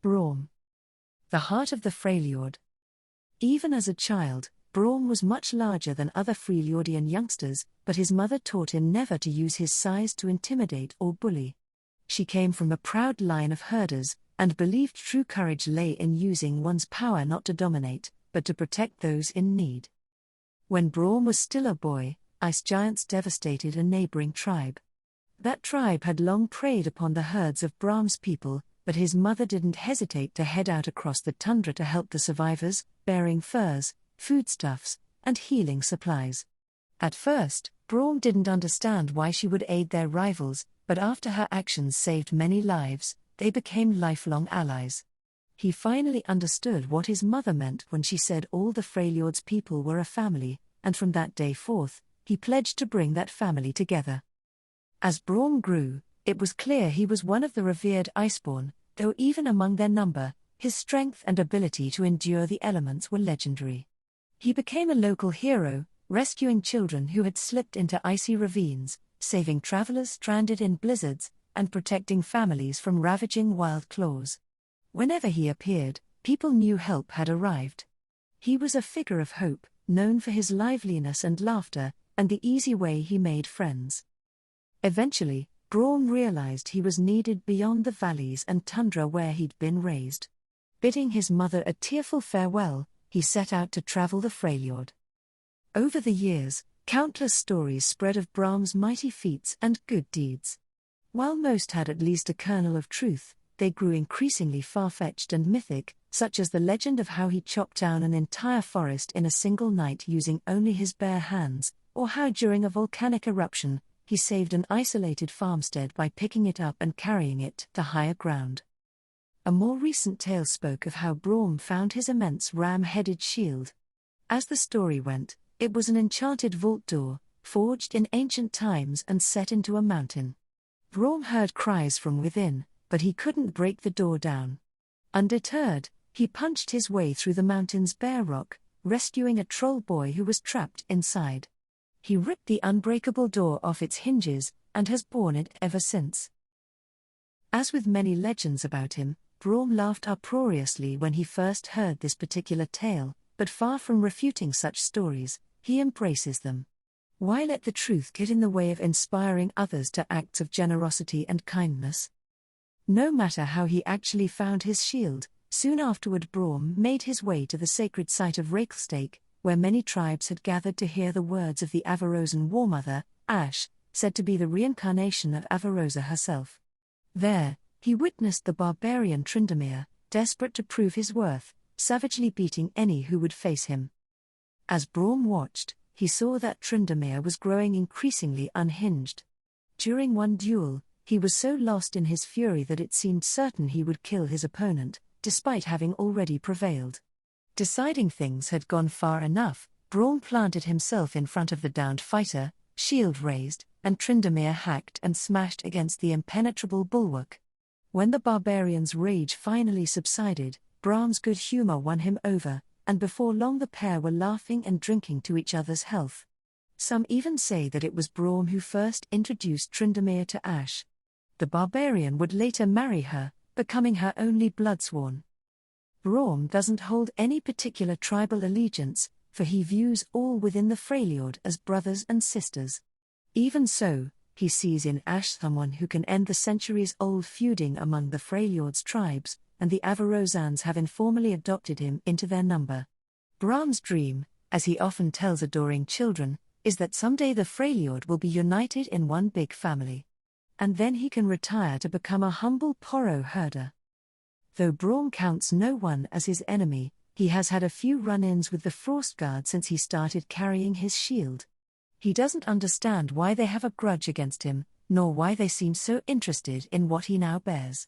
Braum. The heart of the Freljord. Even as a child, Braum was much larger than other Freljordian youngsters, but his mother taught him never to use his size to intimidate or bully. She came from a proud line of herders, and believed true courage lay in using one's power not to dominate, but to protect those in need. When Braum was still a boy, ice giants devastated a neighboring tribe. That tribe had long preyed upon the herds of Braum's people, but his mother didn't hesitate to head out across the tundra to help the survivors, bearing furs, foodstuffs, and healing supplies. At first, Braum didn't understand why she would aid their rivals, but after her actions saved many lives, they became lifelong allies. He finally understood what his mother meant when she said all the Freljord's people were a family, and from that day forth, he pledged to bring that family together. As Braum grew, it was clear he was one of the revered Iceborn, though even among their number, his strength and ability to endure the elements were legendary. He became a local hero, rescuing children who had slipped into icy ravines, saving travelers stranded in blizzards, and protecting families from ravaging wild claws. Whenever he appeared, people knew help had arrived. He was a figure of hope, known for his liveliness and laughter, and the easy way he made friends. Eventually, Braum realized he was needed beyond the valleys and tundra where he'd been raised. Bidding his mother a tearful farewell, he set out to travel the Freljord. Over the years, countless stories spread of Braum's mighty feats and good deeds. While most had at least a kernel of truth, they grew increasingly far-fetched and mythic, such as the legend of how he chopped down an entire forest in a single night using only his bare hands, or how during a volcanic eruption, he saved an isolated farmstead by picking it up and carrying it to higher ground. A more recent tale spoke of how Braum found his immense ram-headed shield. As the story went, it was an enchanted vault door, forged in ancient times and set into a mountain. Braum heard cries from within, but he couldn't break the door down. Undeterred, he punched his way through the mountain's bare rock, rescuing a troll boy who was trapped inside. He ripped the unbreakable door off its hinges, and has borne it ever since. As with many legends about him, Braum laughed uproariously when he first heard this particular tale, but far from refuting such stories, he embraces them. Why let the truth get in the way of inspiring others to acts of generosity and kindness? No matter how he actually found his shield, soon afterward Braum made his way to the sacred site of Reykjavik, where many tribes had gathered to hear the words of the Avarosan warmother, Ash, said to be the reincarnation of Avarosa herself. There, he witnessed the barbarian Tryndamere, desperate to prove his worth, savagely beating any who would face him. As Braum watched, he saw that Tryndamere was growing increasingly unhinged. During one duel, he was so lost in his fury that it seemed certain he would kill his opponent, despite having already prevailed. Deciding things had gone far enough, Braum planted himself in front of the downed fighter, shield raised, and Tryndamere hacked and smashed against the impenetrable bulwark. When the barbarian's rage finally subsided, Braum's good humor won him over, and before long the pair were laughing and drinking to each other's health. Some even say that it was Braum who first introduced Tryndamere to Ash. The barbarian would later marry her, becoming her only bloodsworn. Braum doesn't hold any particular tribal allegiance, for he views all within the Freljord as brothers and sisters. Even so, he sees in Ash someone who can end the centuries-old feuding among the Freljord's tribes, and the Avarosans have informally adopted him into their number. Braum's dream, as he often tells adoring children, is that someday the Freljord will be united in one big family. And then he can retire to become a humble Poro herder. Though Braum counts no one as his enemy, he has had a few run-ins with the Frostguard since he started carrying his shield. He doesn't understand why they have a grudge against him, nor why they seem so interested in what he now bears.